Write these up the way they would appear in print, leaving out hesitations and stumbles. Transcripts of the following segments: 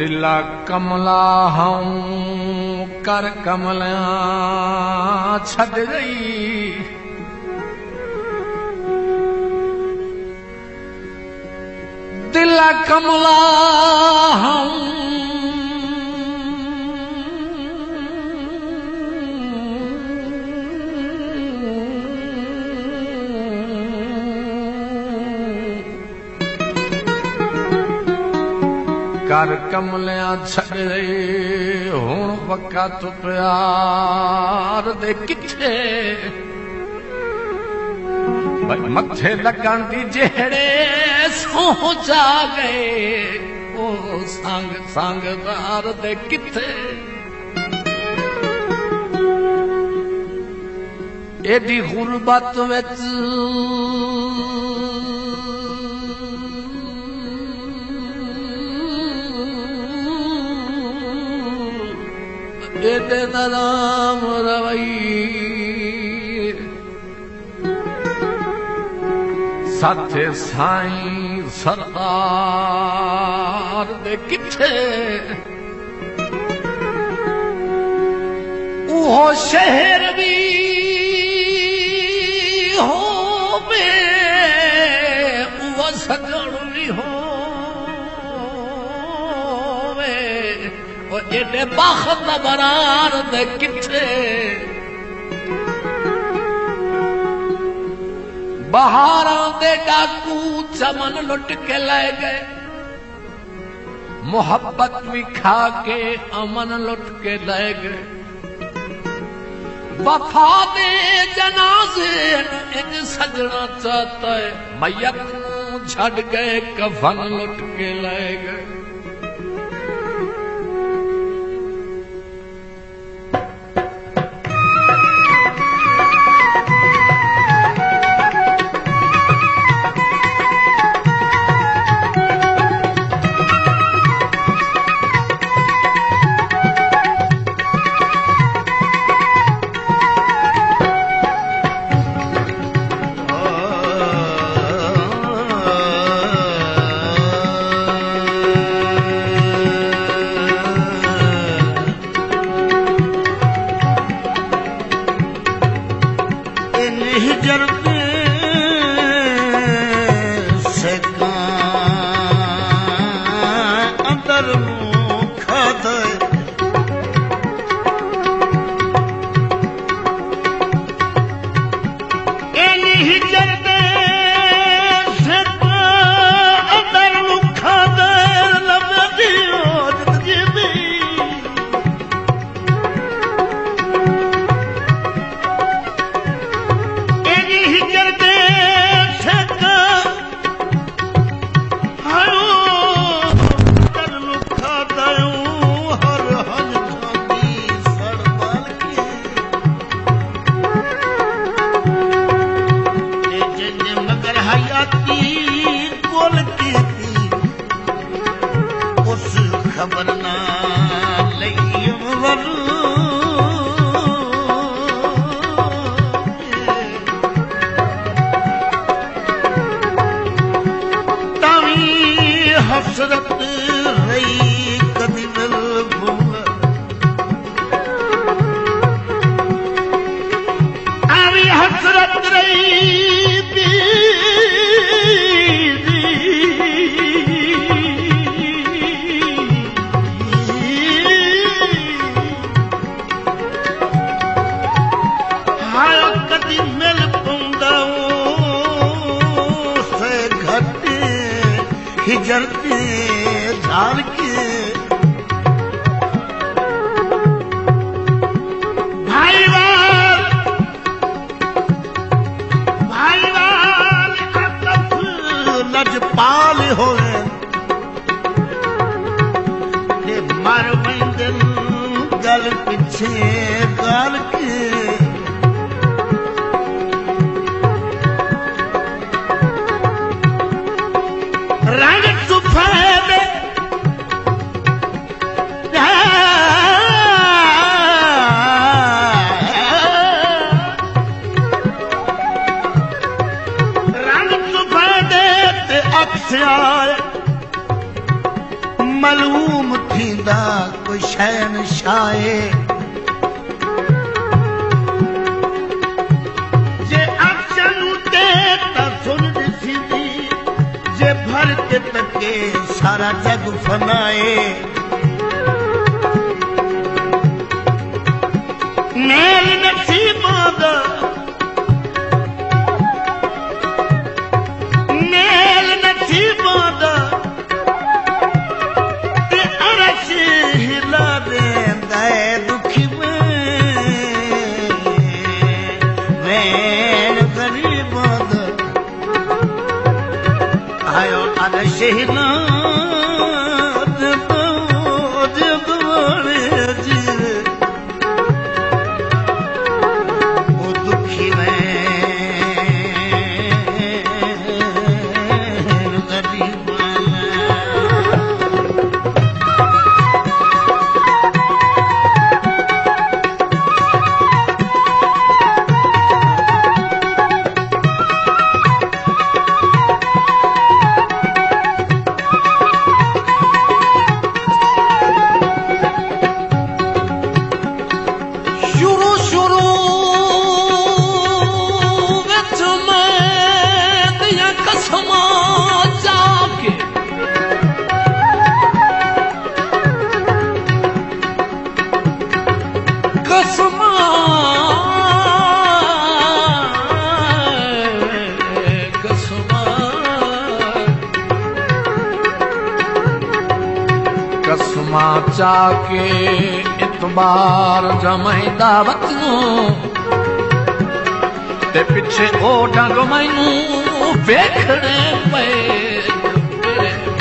दिला कमला हूं कर कमलिया छड़ गई। दिला कमला हूं कर कमलिया छड़ गई। हुण पक्का तू प्यार दे किथे मथे लगन दी जेड़े सो जा गए। ओ संग संगदार दे किथे एडी गुरबत विच एडे नाम रवई साथे साईं सरदार दे किथे उहो शहर भी होवे उहो सजण भी होवे ओ एडे बख्त बरार दे किथे बहारां दे डाकू चमन लुट के ले गए। मोहब्बत भी खा के अमन लुट के ले गए। वफा दे जनाजे इन सजना चाहता है मैयत नूं छड़ गए कफन लुट के ले गए। मलूम थींदा कोई शहनशाहे जे अखियुनि ते त सुन ॾिसंदी जे भर के तके सारा जग फनाए मेल नसीबां दा मेल नसीबां दा ते अरश हिला देंदा है दुखी मेल गरीबां दा आयो अरश हिला कसमा चाके इतबार जमाई दावत ते पिछे ओ डंग मैनू वेखणे पे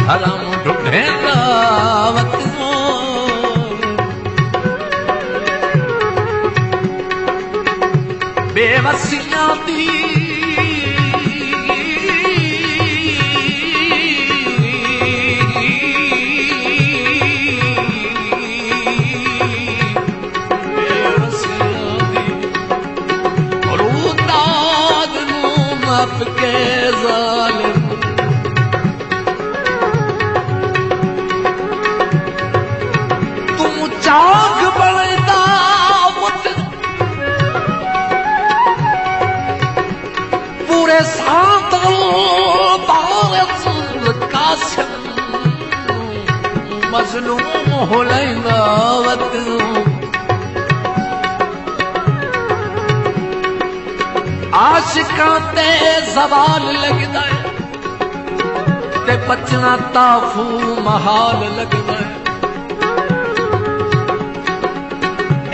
हरम ढूंढे दावत बेवसियां दी के ज़ालिम तुम चाक बलदा मुत पूरे सादल बारस कासिम मज़लूम होलैंदा वत आशिकां ते ज़वाल लगदा है ते बचना ताफू महाल लगदा है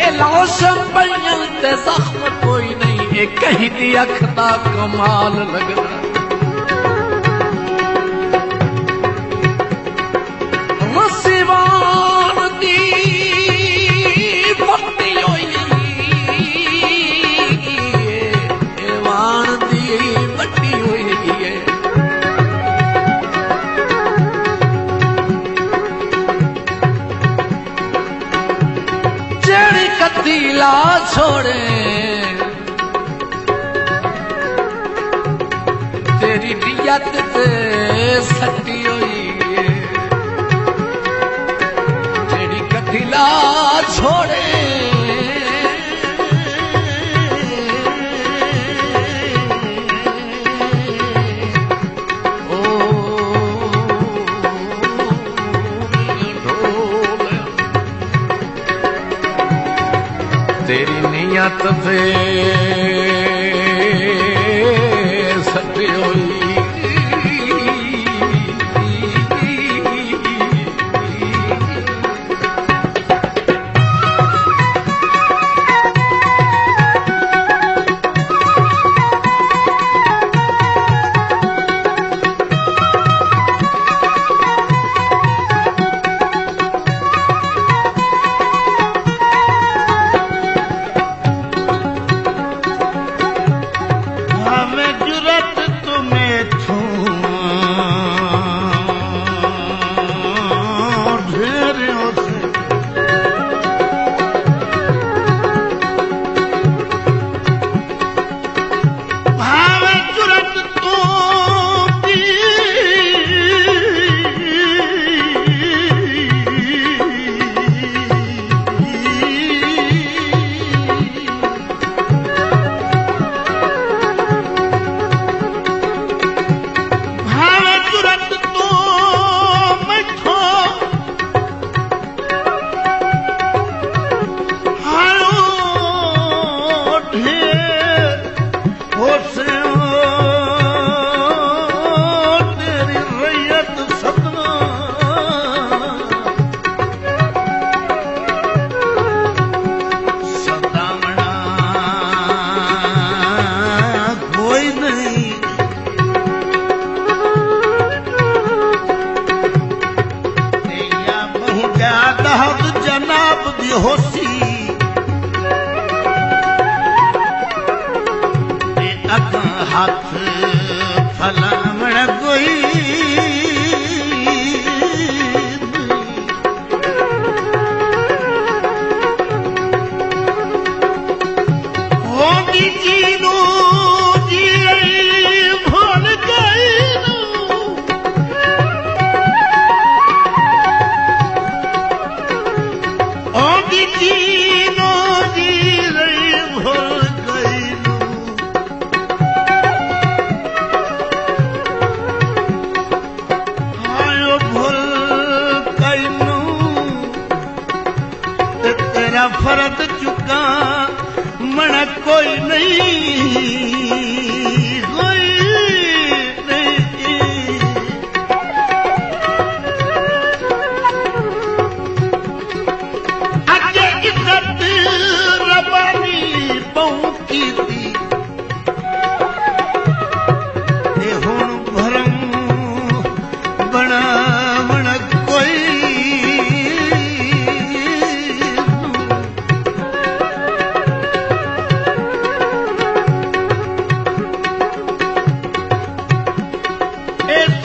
ए लाशं पईयां ते ज़ख्म कोई नहीं ए कहीं दी अख दा कमाल लगदा है रसीवान दी पट्टी होई दिला छोड़े तेरी नियत ते सटी हुई तेरी कथिला छोड़े तेरी नियत पे सटी हुई दी होसी ते अगां हाथ फलावण कोई होगी जीनू जी भूल गई होगी जीनू जी भूल गई आयो भूल गई ते तेरा फर्द चुका मन कोई नहीं कोई नहीं अगे इज्जत रबानी बहु की थी ते हुण भरम बनावण कोई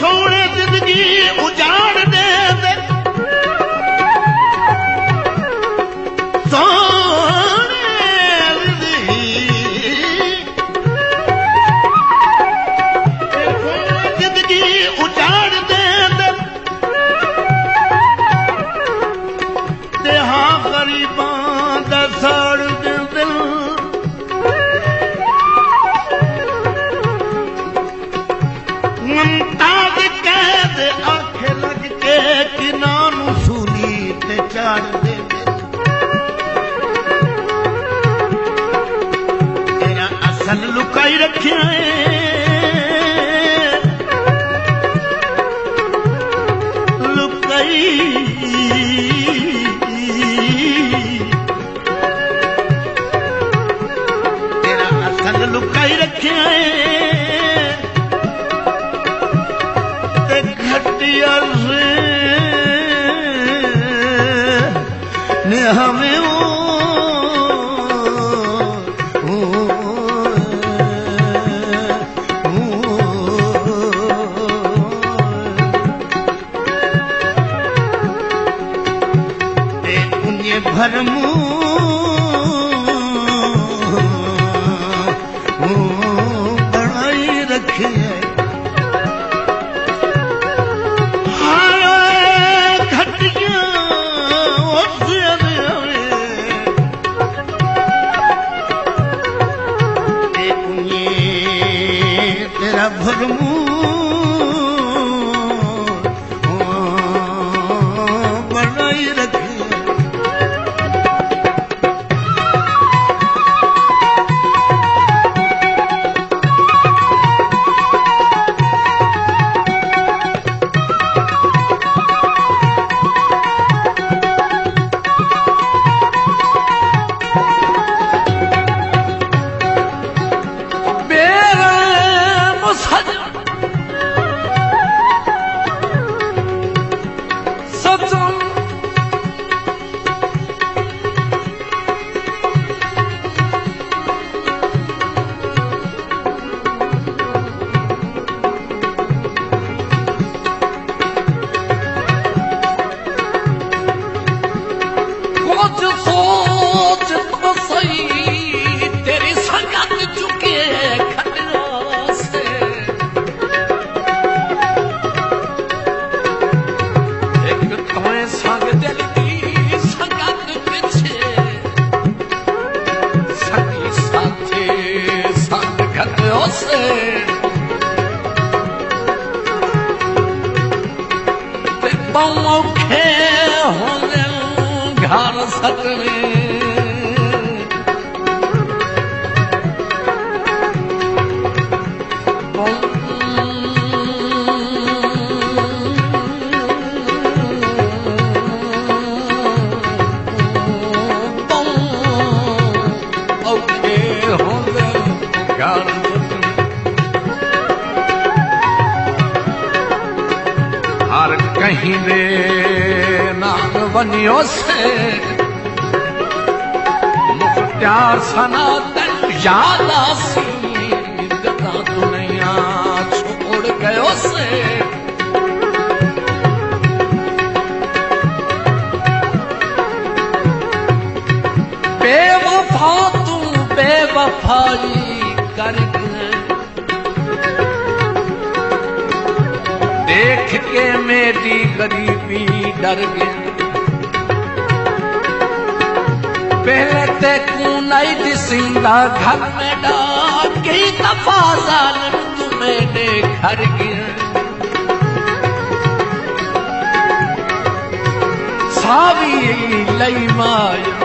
सोने जिंदगी उजाड़ दे दे सोने जिंदगी उजाड़ दे दे ते हाँ गरीबां दा साड़ दे दिल मुमताज कैद आखे लग के किनानू सूली ते चाड़ दे तेरा असल लुकाई रखिया है लुकाई तेरा असल लुकाई रखिया है घटिया से ने हमें उन्हें भरमू बनाई रखे तेरा भरमू बनाई रखे औखे होने घर सतवे कहीं दे नाम बनियो से प्यार सनातन याद आसी गदा दुनिया छोड़ गयो से बेवफा तू बेवफाई कर देख के मेरी गरीबी डर गया पहले ते नहीं दिसिंदा घर में डाल कई दफा जालिम तुम्हें घर गया सावी लई माया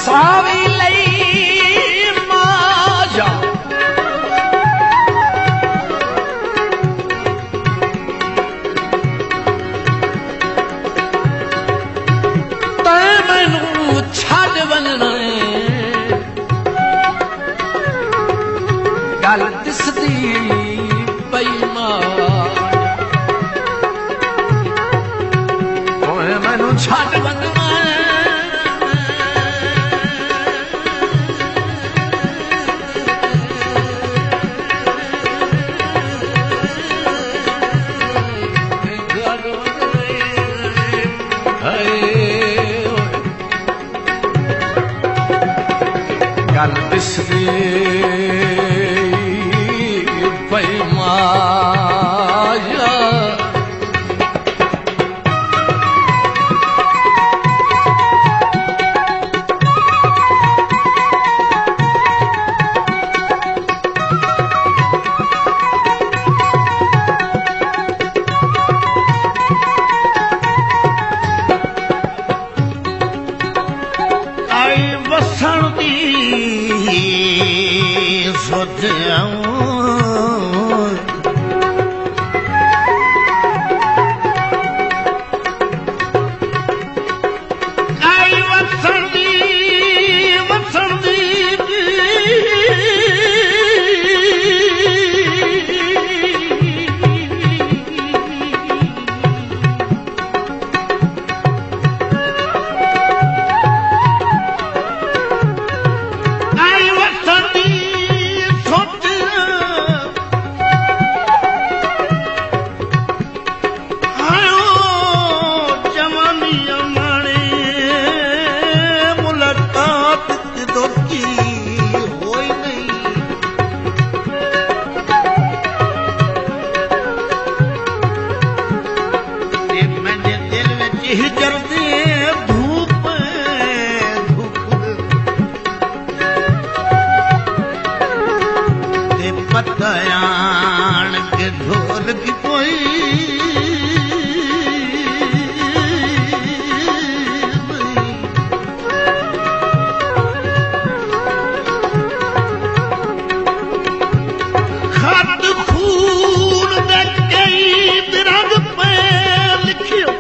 सावी लई माया छड़ बनना गल दिसदी पई मां मैनू छड़ बनना गल दिसदी पई माया आई वसण दी आई वसण दी पतायान के ढोल की कोई खत खून दे कई रंग पे लिखियो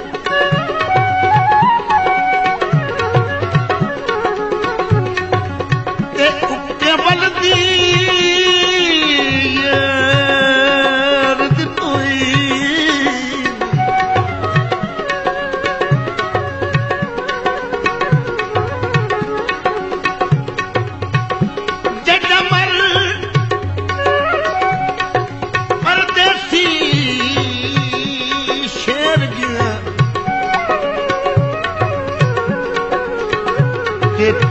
ते उके बलदी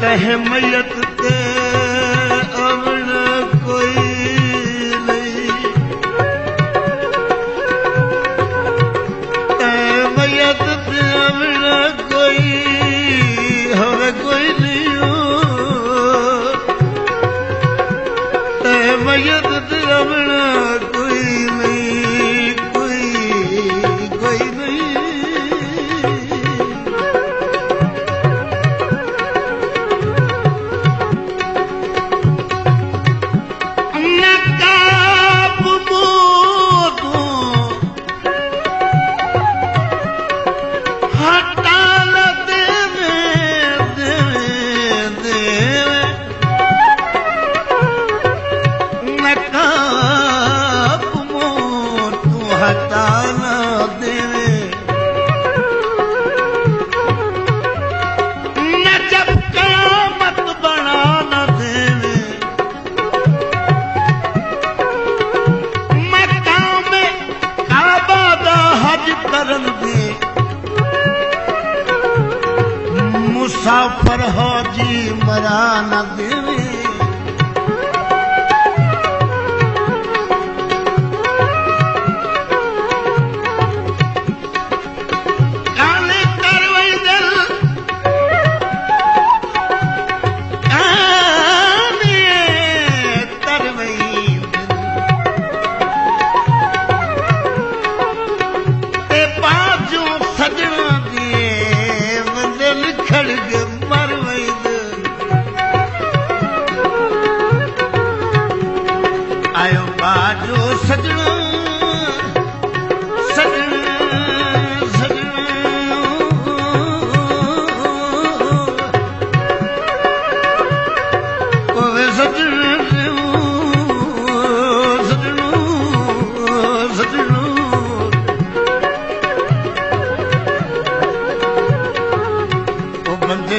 तहमयत ते अवण कोई नहीं तहमयत ते अवण कोई हवे कोई नहीं हो तहमयत ते अवण कोई नहीं कोई नहीं पर हो जी मरा न देवे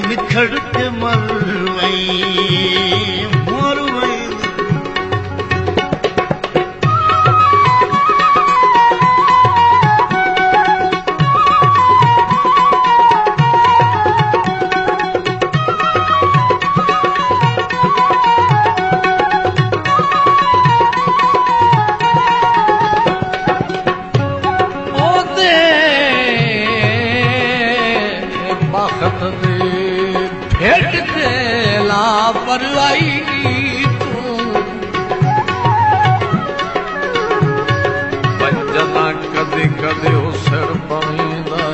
निखड़ के मर कदे कदे हो सिर पवींदा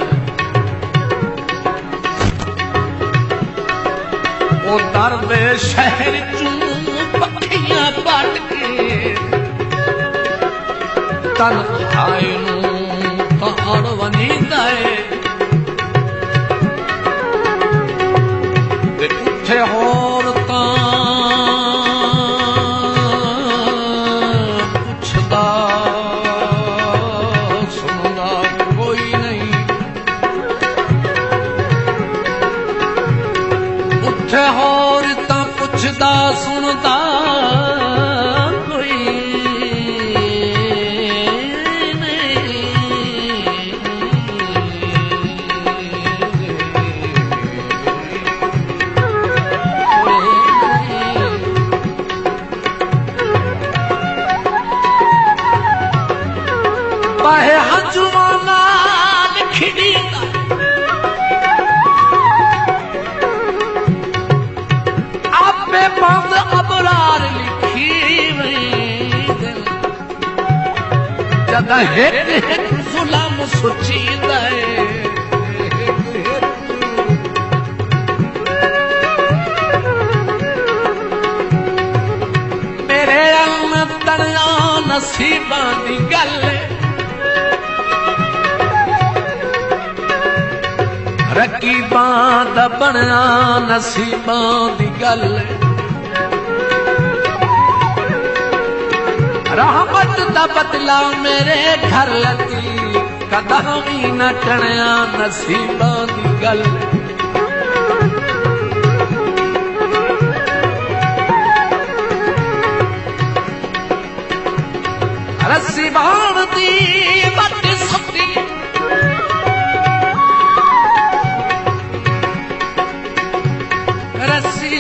ओ दर्द शहर चूं पखियां पट के तन खाए नूं ताड़ वनींदा है ते उठे होर होर तां पुछदा सुनदा कोई बाहे हंजुआना लिखी बंद अबरार लिखी जद हिक हिक जुलम सुचींदा मेरे अन तणिया नसीबां दी गल रकीबां दा बनया नसीबां दी गल रहमत दा बदला मेरे घर लगी कदम भी न टणया नसीबां दी गल रस्सी बाण दी वट सती रस्सी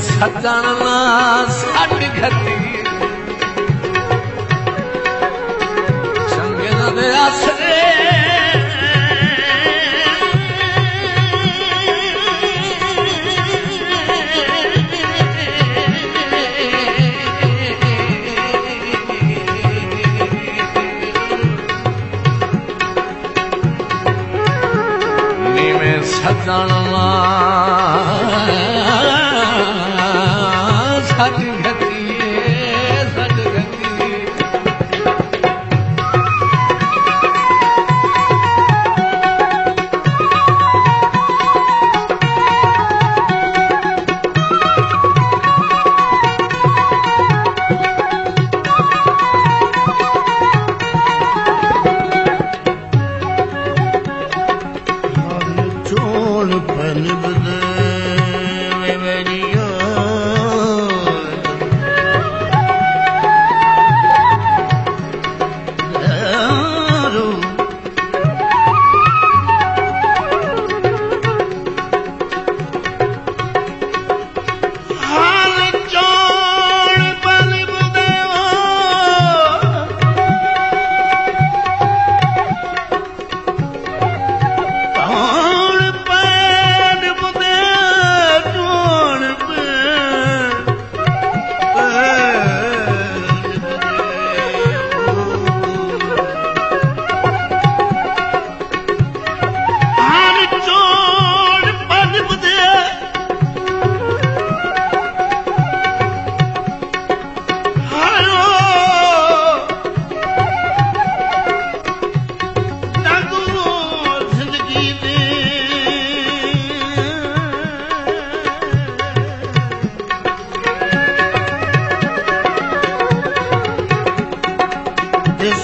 सजन ना सट घती संगन दे आसरे नीवे सजन ना सट घती चोड़ पन बदे वेरियो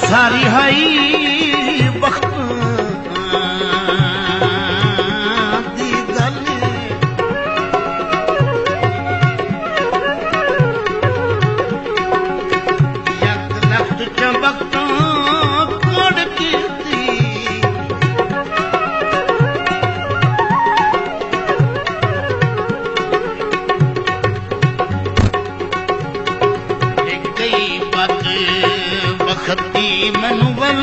सारी हाई वक्त दी गल यक लफ्त चमकता कोड़ कीती एक गई बात खती मनवल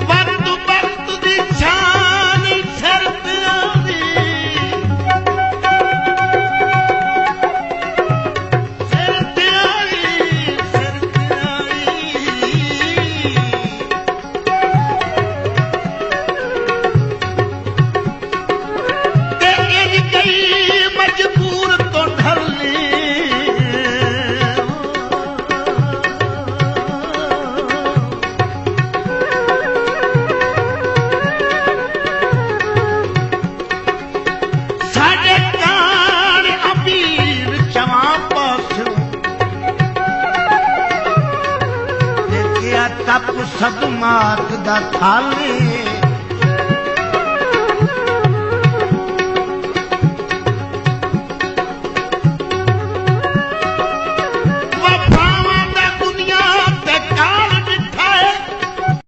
वक्त वक्त दी शान शर्त दी शर्त मजबूर तो ढल साढ़े कान अबीर चवा पास देखिया तप सदमात दा थाले